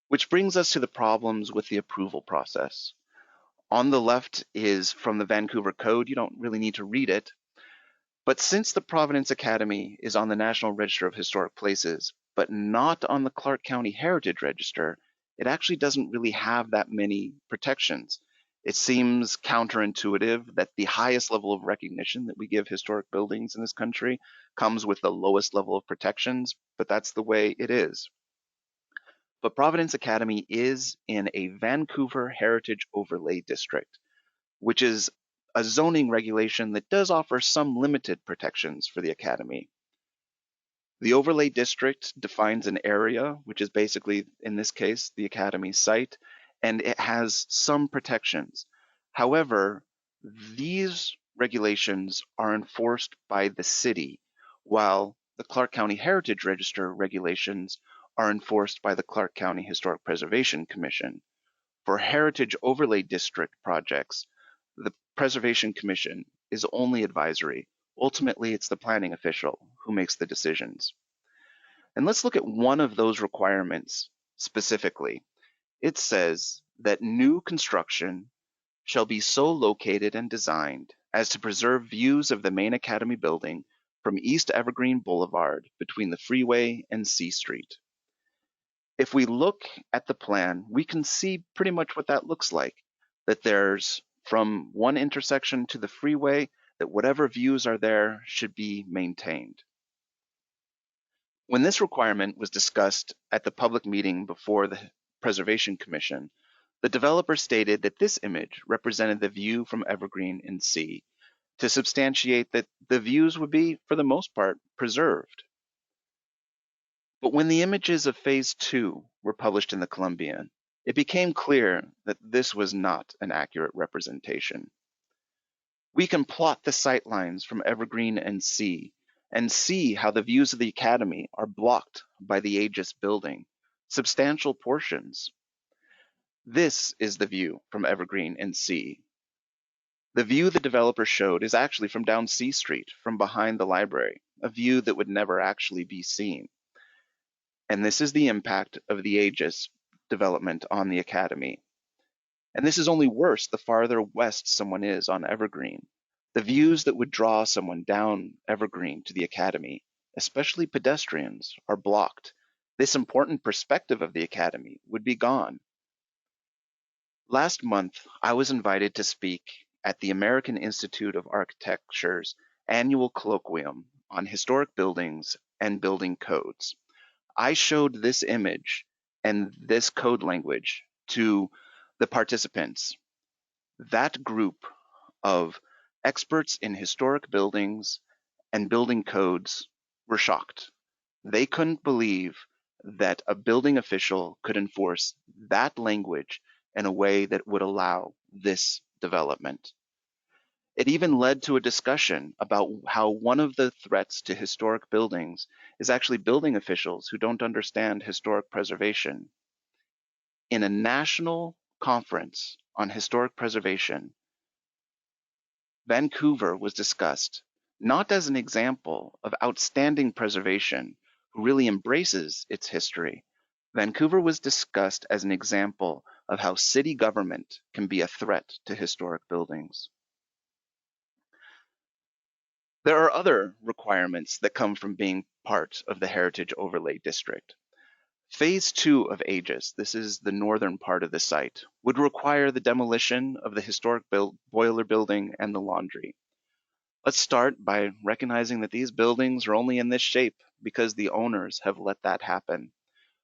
Which brings us to the problems with the approval process. On the left is from the Vancouver Code. You don't really need to read it. But since the Providence Academy is on the National Register of Historic Places, but not on the Clark County Heritage Register, it actually doesn't really have that many protections. It seems counterintuitive that the highest level of recognition that we give historic buildings in this country comes with the lowest level of protections, but that's the way it is. But Providence Academy is in a Vancouver Heritage Overlay District, which is a zoning regulation that does offer some limited protections for the Academy. The overlay district defines an area, which is basically, in this case, the Academy site, and it has some protections. However, these regulations are enforced by the city, while the Clark County Heritage Register regulations are enforced by the Clark County Historic Preservation Commission. For Heritage Overlay District projects, the Preservation Commission is only advisory. Ultimately, it's the planning official who makes the decisions. And let's look at one of those requirements specifically. It says that new construction shall be so located and designed as to preserve views of the main Academy building from East Evergreen Boulevard between the freeway and C Street. If we look at the plan, we can see pretty much what that looks like, that there's from one intersection to the freeway, that whatever views are there should be maintained. When this requirement was discussed at the public meeting before the Preservation Commission, the developer stated that this image represented the view from Evergreen and C to substantiate that the views would be, for the most part, preserved. But when the images of Phase 2 were published in the Columbian, it became clear that this was not an accurate representation. We can plot the sightlines from Evergreen and C and see how the views of the Academy are blocked by the Aegis building, substantial portions. This is the view from Evergreen and C. The view the developer showed is actually from down C Street, from behind the library, a view that would never actually be seen. And this is the impact of the Aegis development on the Academy. And this is only worse the farther west someone is on Evergreen. The views that would draw someone down Evergreen to the Academy, especially pedestrians, are blocked. This important perspective of the Academy would be gone. Last month, I was invited to speak at the American Institute of Architecture's annual colloquium on historic buildings and building codes. I showed this image and this code language to the participants. That group of experts in historic buildings and building codes were shocked. They couldn't believe that a building official could enforce that language in a way that would allow this development. It even led to a discussion about how one of the threats to historic buildings is actually building officials who don't understand historic preservation. In a national conference on historic preservation, Vancouver was discussed not as an example of outstanding preservation who really embraces its history. Vancouver was discussed as an example of how city government can be a threat to historic buildings. There are other requirements that come from being part of the Heritage Overlay District. Phase 2 of Aegis, this is the northern part of the site, would require the demolition of the historic boiler building and the laundry. Let's start by recognizing that these buildings are only in this shape because the owners have let that happen.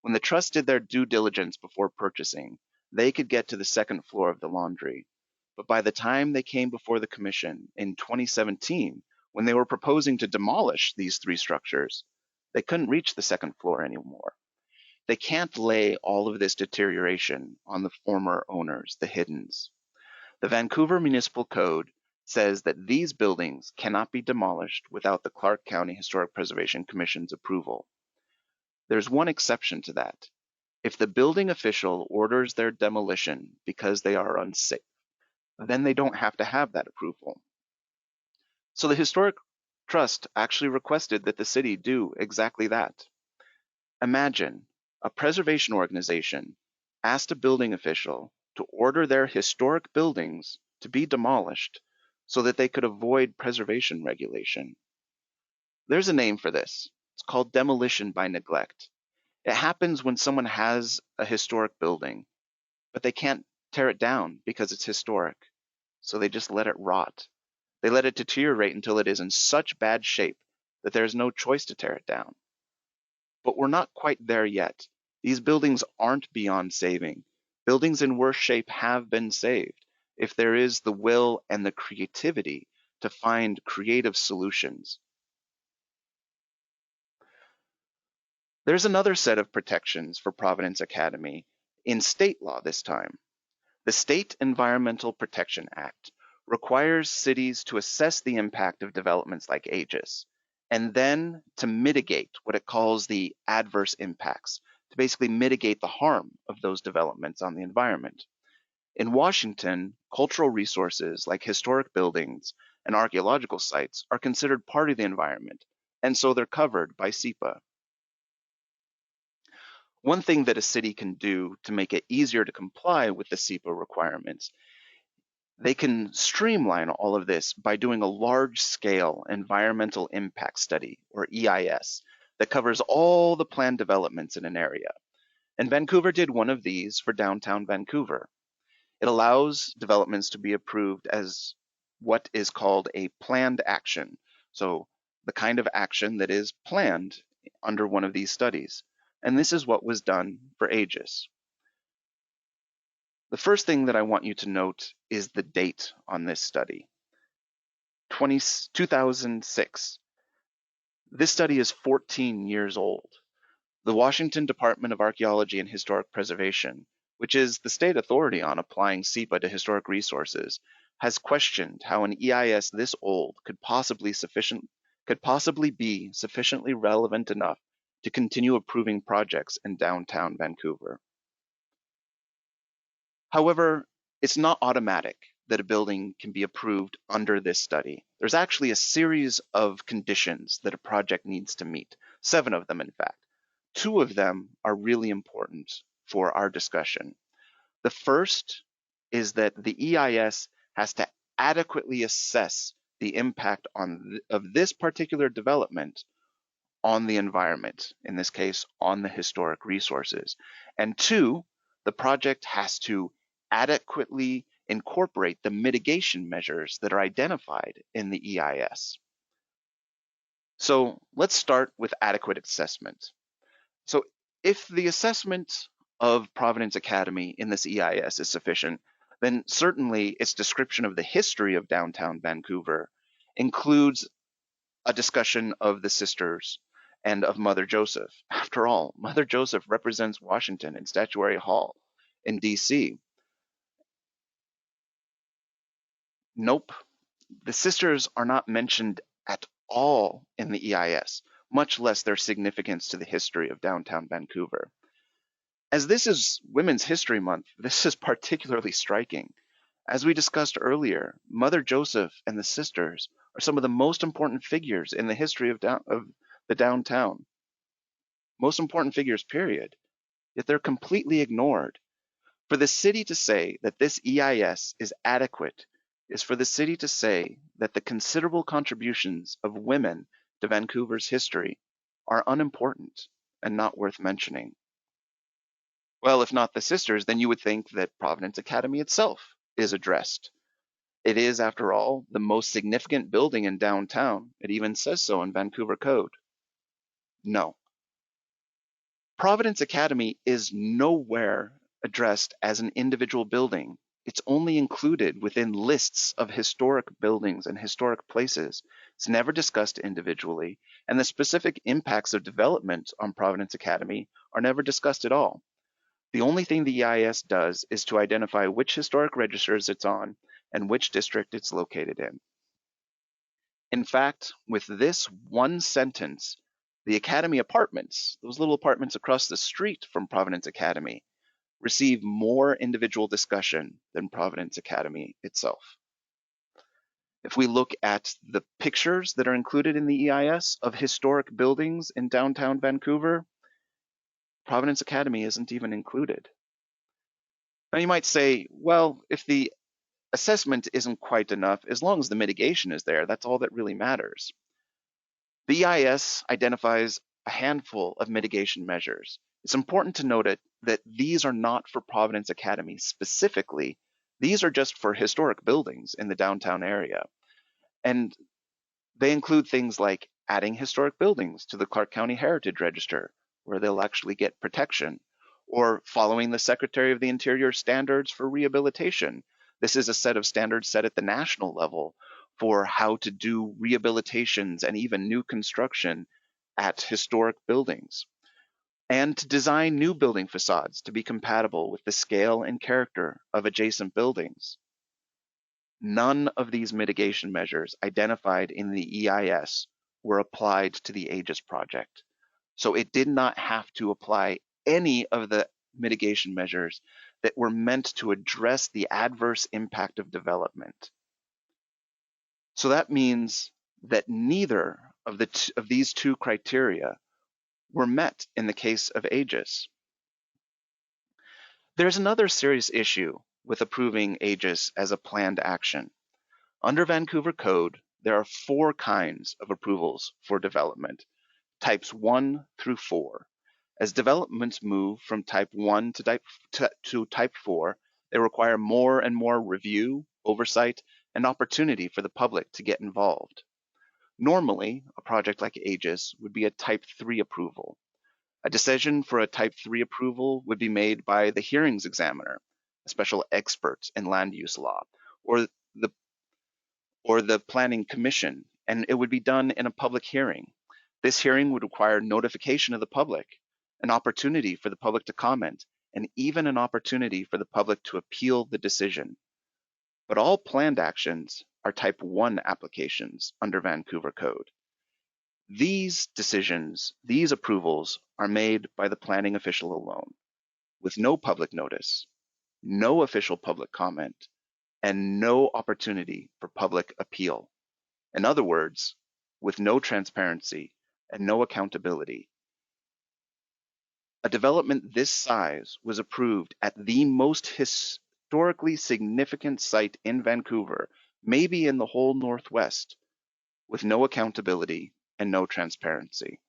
When the trust did their due diligence before purchasing, they could get to the second floor of the laundry. But by the time they came before the commission in 2017, when they were proposing to demolish these three structures, they couldn't reach the second floor anymore. They can't lay all of this deterioration on the former owners, the Hiddens. The Vancouver Municipal Code says that these buildings cannot be demolished without the Clark County Historic Preservation Commission's approval. There's one exception to that. If the building official orders their demolition because they are unsafe, then they don't have to have that approval. So the Historic Trust actually requested that the city do exactly that. Imagine a preservation organization asked a building official to order their historic buildings to be demolished so that they could avoid preservation regulation. There's a name for this. It's called demolition by neglect. It happens when someone has a historic building, but they can't tear it down because it's historic. So they just let it rot. They let it deteriorate until it is in such bad shape that there is no choice to tear it down. But we're not quite there yet. These buildings aren't beyond saving. Buildings in worse shape have been saved if there is the will and the creativity to find creative solutions. There's another set of protections for Providence Academy in state law this time. The State Environmental Protection Act requires cities to assess the impact of developments like Aegis, and then to mitigate what it calls the adverse impacts, to basically mitigate the harm of those developments on the environment. In Washington, cultural resources like historic buildings and archaeological sites are considered part of the environment, and so they're covered by SEPA. One thing that a city can do to make it easier to comply with the SEPA requirements, they can streamline all of this by doing a large-scale environmental impact study, or EIS, that covers all the planned developments in an area. And Vancouver did one of these for downtown Vancouver. It allows developments to be approved as what is called a planned action. So the kind of action that is planned under one of these studies. And this is what was done for Aegis. The first thing that I want you to note is the date on this study, 2006. This study is 14 years old. The Washington Department of Archaeology and Historic Preservation, which is the state authority on applying SEPA to historic resources, has questioned how an EIS this old could possibly be sufficiently relevant enough to continue approving projects in downtown Vancouver. However, it's not automatic that a building can be approved under this study. There's actually a series of conditions that a project needs to meet, 7 of them in fact. 2 of them are really important for our discussion. The first is that the EIS has to adequately assess the impact of this particular development on the environment, in this case, on the historic resources. And 2, the project has to adequately incorporate the mitigation measures that are identified in the EIS. So let's start with adequate assessment. So if the assessment of Providence Academy in this EIS is sufficient, then certainly its description of the history of downtown Vancouver includes a discussion of the sisters and of Mother Joseph. After all, Mother Joseph represents Washington in Statuary Hall in DC. Nope, the sisters are not mentioned at all in the EIS, much less their significance to the history of downtown Vancouver. As this is Women's History Month, this is particularly striking. As we discussed earlier, Mother Joseph and the sisters are some of the most important figures in the history of the downtown. Most important figures, period. Yet they're completely ignored. For the city to say that this EIS is adequate is for the city to say that the considerable contributions of women to Vancouver's history are unimportant and not worth mentioning. Well, if not the sisters, then you would think that Providence Academy itself is addressed. It is, after all, the most significant building in downtown. It even says so in Vancouver Code. No. Providence Academy is nowhere addressed as an individual building. It's only included within lists of historic buildings and historic places. It's never discussed individually, and the specific impacts of development on Providence Academy are never discussed at all. The only thing the EIS does is to identify which historic registers it's on and which district it's located in. In fact, with this one sentence, the Academy apartments, those little apartments across the street from Providence Academy, receive more individual discussion than Providence Academy itself. If we look at the pictures that are included in the EIS of historic buildings in downtown Vancouver, Providence Academy isn't even included. Now you might say, well, if the assessment isn't quite enough, as long as the mitigation is there, that's all that really matters. The EIS identifies a handful of mitigation measures. It's important to note that these are not for Providence Academy specifically. These are just for historic buildings in the downtown area. And they include things like adding historic buildings to the Clark County Heritage Register, where they'll actually get protection, or following the Secretary of the Interior standards for rehabilitation. This is a set of standards set at the national level for how to do rehabilitations and even new construction at historic buildings, and to design new building facades to be compatible with the scale and character of adjacent buildings. None of these mitigation measures identified in the EIS were applied to the Aegis project. So it did not have to apply any of the mitigation measures that were meant to address the adverse impact of development. So that means that neither of these two criteria were met in the case of Aegis. There's another serious issue with approving Aegis as a planned action. Under Vancouver Code, there are 4 kinds of approvals for development, types 1 through 4. As developments move from type 1 to type 4, they require more and more review, oversight, and opportunity for the public to get involved. Normally, a project like Aegis would be a type 3 approval. A decision for a type 3 approval would be made by the hearings examiner, a special expert in land use law, or the or the planning commission, and it would be done in a public hearing. This hearing would require notification of the public, an opportunity for the public to comment, and even an opportunity for the public to appeal the decision. But all planned actions are type 1 applications under Vancouver Code. These decisions, these approvals, are made by the planning official alone, with no public notice, no official public comment, and no opportunity for public appeal. In other words, with no transparency and no accountability. A development this size was approved at the most historically significant site in Vancouver, maybe in the whole Northwest, with no accountability and no transparency.